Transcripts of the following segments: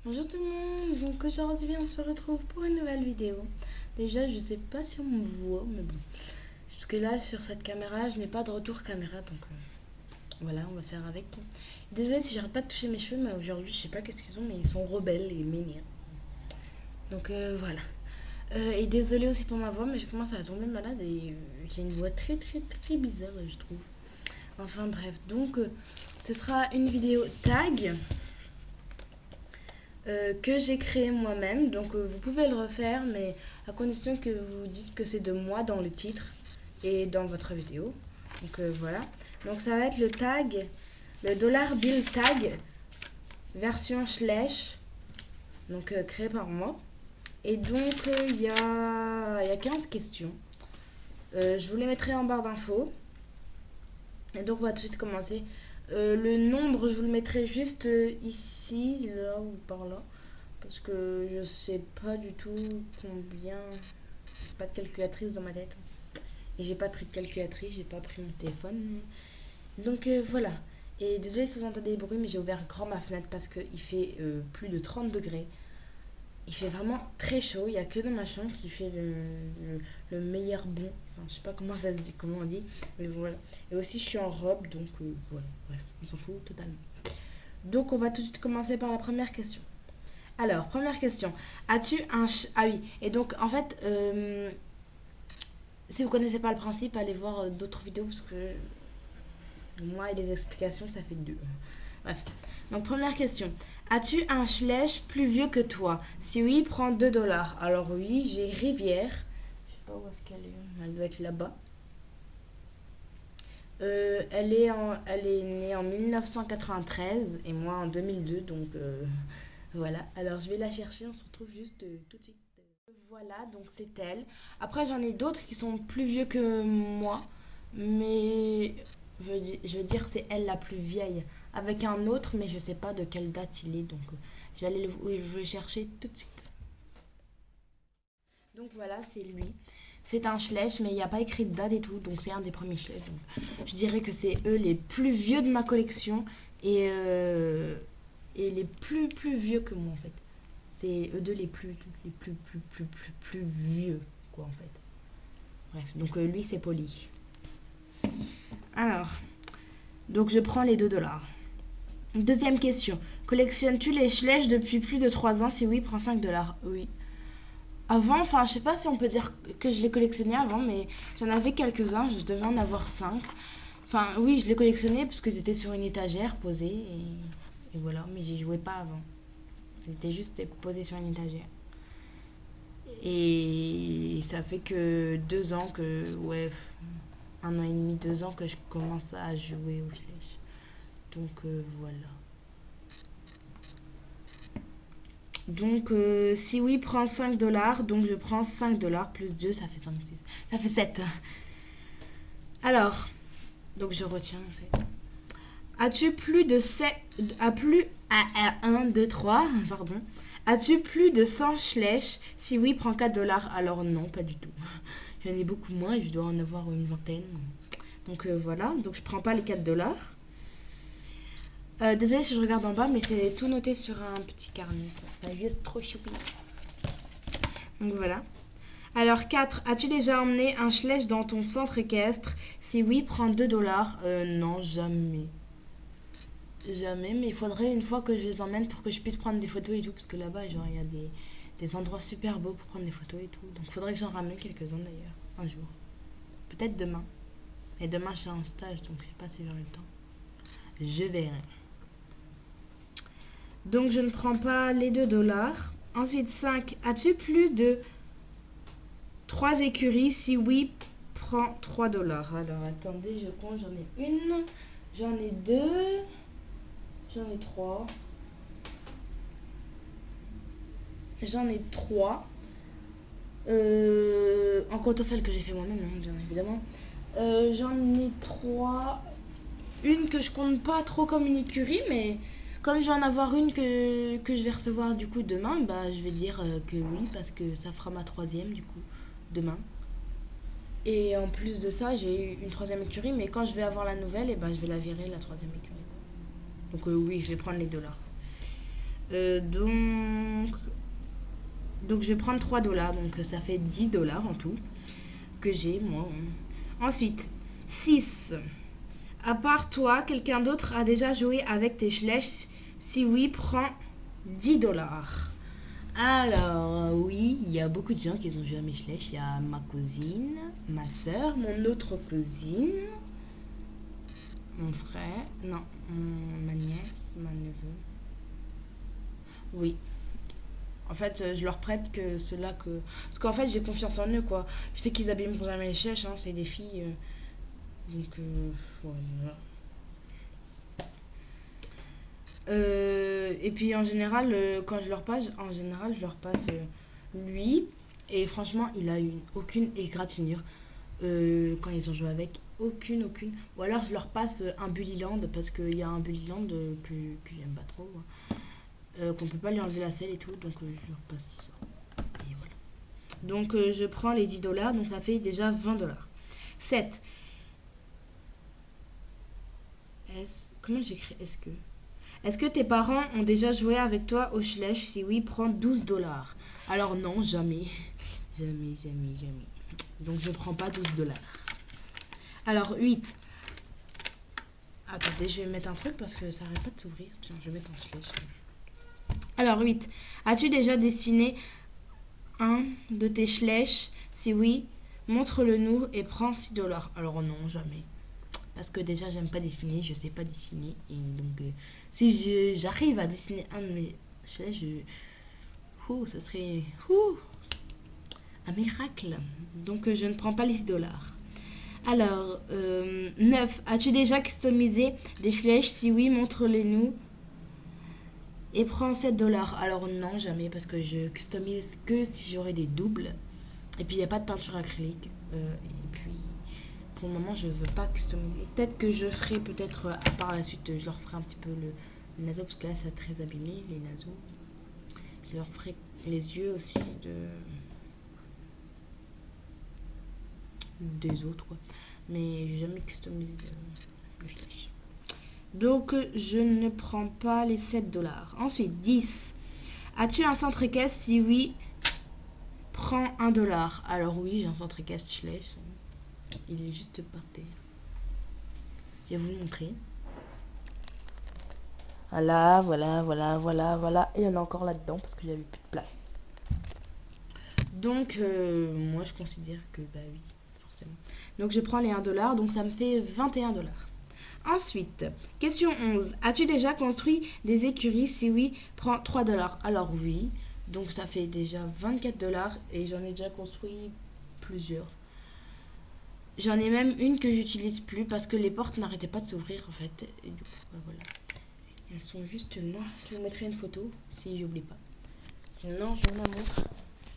Bonjour tout le monde, donc aujourd'hui on se retrouve pour une nouvelle vidéo. Déjà je sais pas si on me voit, mais bon. Parce que là sur cette caméra là je n'ai pas de retour caméra, donc voilà, on va faire avec. Désolée si j'arrête pas de toucher mes cheveux, mais aujourd'hui je sais pas qu'est-ce qu'ils ont, mais ils sont rebelles et mignons. Donc voilà. Et désolée aussi pour ma voix, mais je commence à tomber malade et j'ai une voix très très très bizarre je trouve. Enfin bref, donc ce sera une vidéo tag. Que j'ai créé moi-même. Donc vous pouvez le refaire, mais à condition que vous dites que c'est de moi dans le titre et dans votre vidéo. Donc voilà. Donc ça va être le tag, le dollar bill tag version slash, donc créé par moi. Et donc il y a 15 questions. Je vous les mettrai en barre d'infos. Et donc on va tout de suite commencer. Le nombre, je vous le mettrai juste ici, là ou par là. Parce que je sais pas du tout combien. J'ai pas de calculatrice dans ma tête. Et j'ai pas pris de calculatrice, j'ai pas pris mon téléphone. Donc voilà. Et désolé si vous entendez des bruits, mais j'ai ouvert grand ma fenêtre parce qu'il fait plus de 30 degrés. Il fait vraiment très chaud. Il n'y a que dans ma chambre qui fait le meilleur bon. Enfin, je sais pas comment ça se dit, comment on dit. Mais voilà. Et aussi, je suis en robe, donc voilà. Bref, on s'en fout totalement. Donc, on va tout de suite commencer par la première question. Alors, première question. As-tu un... Ah oui, et donc, en fait, si vous connaissez pas le principe, allez voir d'autres vidéos, parce que moi et les explications, ça fait deux. Bref. Donc, première question. As-tu un Schlech plus vieux que toi? Si oui, prends 2 dollars. Alors oui, j'ai Rivière. Je sais pas où est-ce qu'elle est. Elle doit être là-bas. Elle est née en 1993 et moi en 2002, donc voilà. Alors je vais la chercher, on se retrouve juste tout de suite. Voilà, donc c'est elle. Après j'en ai d'autres qui sont plus vieux que moi, mais je veux dire c'est elle la plus vieille. Avec un autre, mais je sais pas de quelle date il est, donc je vais aller le chercher tout de suite. Donc voilà, c'est lui. C'est un Schlech, mais il n'y a pas écrit de date et tout, donc c'est un des premiers Schlech. Donc je dirais que c'est eux les plus vieux de ma collection et les plus vieux que moi en fait. C'est eux deux les plus vieux, quoi en fait. Bref, donc lui c'est Poli. Alors, donc je prends les 2 dollars. Deuxième question. Collectionnes-tu les Schlech depuis plus de 3 ans? Si oui, prends 5 dollars. Oui. Avant, enfin, je sais pas si on peut dire que je les collectionnais avant, mais j'en avais quelques-uns, je devais en avoir 5. Enfin, oui, je les collectionnais parce qu'ils étaient sur une étagère posée et voilà, mais j'y jouais pas avant. Ils étaient juste posés sur une étagère. Et ça fait que 2 ans que, ouais, 1 an et demi, 2 ans que je commence à jouer aux flèches. Donc voilà. Donc si oui, prends 5 dollars. Donc je prends 5 dollars plus 2, ça fait 5, 6. Ça fait 7. Alors, donc je retiens. As-tu plus de 7... À 1, 2, 3, pardon. As-tu plus de 100 Schlech? Si oui, prends 4 dollars. Alors non, pas du tout. J'en ai beaucoup moins, je dois en avoir une vingtaine. Donc voilà, donc je prends pas les 4 dollars. Désolée si je regarde en bas, mais c'est tout noté sur un petit carnet. C'est juste trop choupi. Donc voilà. Alors 4. As-tu déjà emmené un Schlech dans ton centre équestre? Si oui, prends 2 dollars. Non, jamais. Jamais, mais il faudrait une fois que je les emmène pour que je puisse prendre des photos et tout, parce que là-bas, genre, il y a des endroits super beaux pour prendre des photos et tout. Donc il faudrait que j'en ramène quelques-uns d'ailleurs, un jour. Peut-être demain. Et demain, je suis en stage, donc je sais pas si j'aurai le temps. Je verrai. Donc je ne prends pas les 2 dollars. Ensuite, 5. As-tu plus de 3 écuries? Si oui, prends 3 dollars. Alors attendez, je compte. J'en ai une, j'en ai deux, j'en ai trois. J'en ai 3. En comptant celle que j'ai fait moi-même, hein, bien évidemment. J'en ai 3. Une que je compte pas trop comme une écurie, mais comme je vais en avoir une que je vais recevoir du coup demain, bah je vais dire que oui, parce que ça fera ma troisième du coup demain. Et en plus de ça, j'ai eu une troisième écurie, mais quand je vais avoir la nouvelle, et ben je vais la virer la troisième écurie. Donc oui, je vais prendre les dollars. Donc je vais prendre 3 $, donc ça fait 10 $ en tout que j'ai moi. Ensuite, 6. À part toi, quelqu'un d'autre a déjà joué avec tes flèches? Si oui, prends 10 $. Alors, oui, il y a beaucoup de gens qui ont joué à mes flèches. Il y a ma cousine, ma soeur, mon autre cousine, mon frère, non, ma nièce, ma neveu. Oui. En fait, je leur prête que ceux-là que... Parce qu'en fait, j'ai confiance en eux, quoi. Je sais qu'ils abîmeront jamais les flèches, hein, c'est des filles. Donc, voilà. Et puis en général, quand je leur passe, lui. Et franchement, il a eu aucune égratignure quand ils ont joué avec. Aucune. Ou alors je leur passe un Bullyland parce qu'il y a un Bullyland que j'aime pas trop. Qu'on peut pas lui enlever la selle et tout. Donc je leur passe ça. Et voilà. Donc je prends les 10 $. Donc ça fait déjà 20 $. 7. Comment j'écris Est-ce que tes parents ont déjà joué avec toi au Schlech? Si oui, prends 12 $. Alors non, jamais. Jamais. Donc je prends pas 12 $. Alors 8. Attendez, je vais mettre un truc parce que ça n'arrête pas de s'ouvrir. Tiens, je vais mettre un Schlech. Alors 8. As-tu déjà dessiné un de tes Schlech? Si oui, montre-le nous et prends 6 $. Alors non, jamais. Parce que déjà j'aime pas dessiner, je sais pas dessiner. Et donc si j'arrive à dessiner un de mes flèches, ce serait un miracle. Donc je ne prends pas les $. Alors 9. As-tu déjà customisé des flèches? Si oui, montre-les nous et prends 7 $. Alors non, jamais, parce que je customise que si j'aurai des doubles. Et puis il n'y a pas de peinture acrylique. Et puis pour le moment je veux pas customiser. Peut-être que je ferai par la suite, je leur ferai un petit peu le naseau parce que là c'est très abîmé les naseaux. Je leur ferai les yeux aussi des autres quoi. Mais j'ai jamais customisé le slash. Donc je ne prends pas les 7 $. Ensuite 10. As-tu un centre caisse? Si oui, prends 1 $. Alors oui, j'ai un centre caisse slash. Il est juste par terre. Je vais vous le montrer. Voilà. Et il y en a encore là-dedans parce qu'il n'y avait plus de place. Donc, moi, je considère que, bah oui, forcément. Donc, je prends les 1 $, donc ça me fait 21 $. Ensuite, question 11. As-tu déjà construit des écuries? Si oui, prends 3 $. Alors oui, donc ça fait déjà 24 $ et j'en ai déjà construit plusieurs. J'en ai même une que j'utilise plus parce que les portes n'arrêtaient pas de s'ouvrir en fait. Et du coup, bah voilà. Elles sont juste là. Je vous mettrai une photo si j'oublie pas. Sinon, je vous la montre.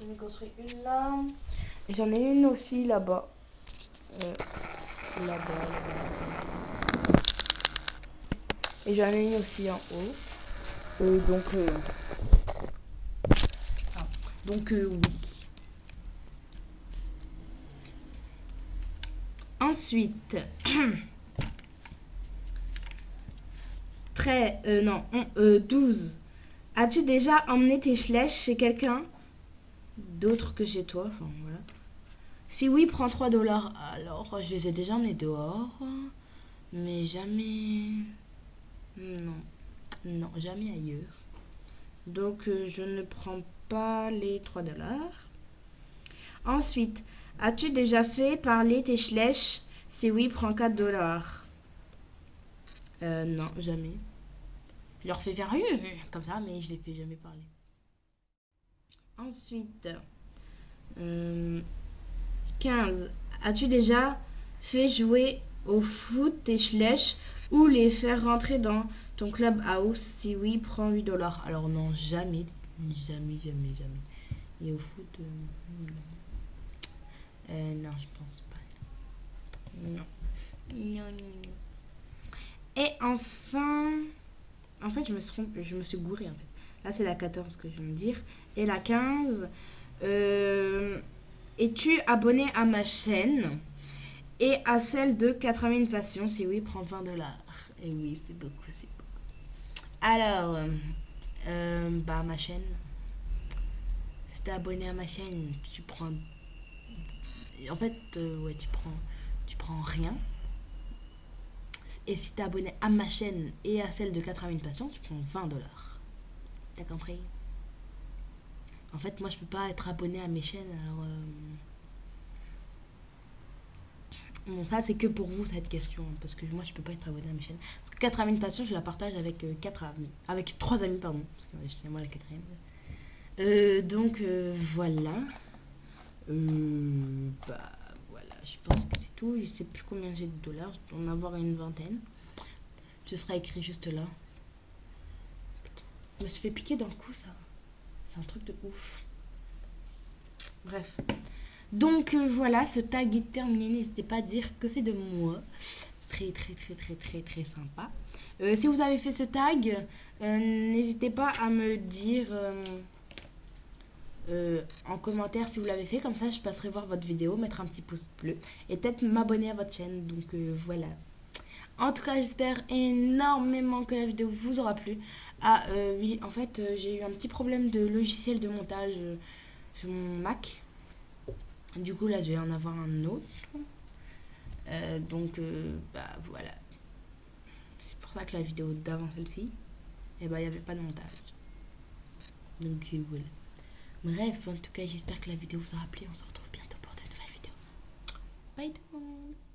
J'en ai construit une là. Et j'en ai une aussi là-bas. Là-bas. Et j'en ai une aussi en haut. Donc, oui. Ensuite, 12. As-tu déjà emmené tes flèches chez quelqu'un d'autre que chez toi? Enfin, voilà. Si oui, prends 3 $. Alors, je les ai déjà emmenés dehors. Mais jamais... Non, jamais ailleurs. Donc, je ne prends pas les 3 $. Ensuite, as-tu déjà fait parler tes flèches? Si oui, prends 4 $. Non, jamais. Je leur fais faire comme ça, mais je les fais jamais parler. Ensuite, 15. As-tu déjà fait jouer au foot tes flèches ou les faire rentrer dans ton club house? Si oui, prends 8 $. Alors non, jamais. Et au foot, non, je pense pas. Non. Et enfin, en fait, je me suis gourée en fait. Là, c'est la 14 que je viens de dire. Et la 15, es-tu abonné à ma chaîne et à celle de 80 000 passions? Si oui, prends 20 $. Et oui, c'est beaucoup. Alors, à ma chaîne, si t'es abonné à ma chaîne, tu prends, en fait, ouais, tu prends rien. Et si t'es abonné à ma chaîne et à celle de 80 000 patients, tu prends 20 $. T'as compris? En fait, moi, je peux pas être abonné à mes chaînes, alors... Bon, ça, c'est que pour vous, cette question, parce que moi, je peux pas être abonné à mes chaînes. Parce que 80 000 patients, je la partage avec 4 amis. Avec 3 amis, pardon, parce que c'est moi la quatrième. Donc, voilà. Bah, voilà, je pense que c'est tout. Je sais plus combien j'ai de dollars, je dois en avoir une vingtaine. Ce sera écrit juste là. Je me suis fait piquer dans le cou, ça. C'est un truc de ouf. Bref. Donc voilà, ce tag est terminé. N'hésitez pas à dire que c'est de moi. Très très très très très très sympa. Si vous avez fait ce tag, n'hésitez pas à me dire en commentaire si vous l'avez fait. Comme ça, je passerai voir votre vidéo, mettre un petit pouce bleu et peut-être m'abonner à votre chaîne. Donc voilà. En tout cas, j'espère énormément que la vidéo vous aura plu. Ah oui, en fait, j'ai eu un petit problème de logiciel de montage sur mon Mac. Du coup, là, je vais en avoir un autre. Donc, bah voilà. C'est pour ça que la vidéo d'avant celle-ci, et bah, il n'y avait pas de montage. Donc, voilà. Bref, en tout cas, j'espère que la vidéo vous aura plu. On se retrouve bientôt pour de nouvelles vidéos. Bye tout le monde!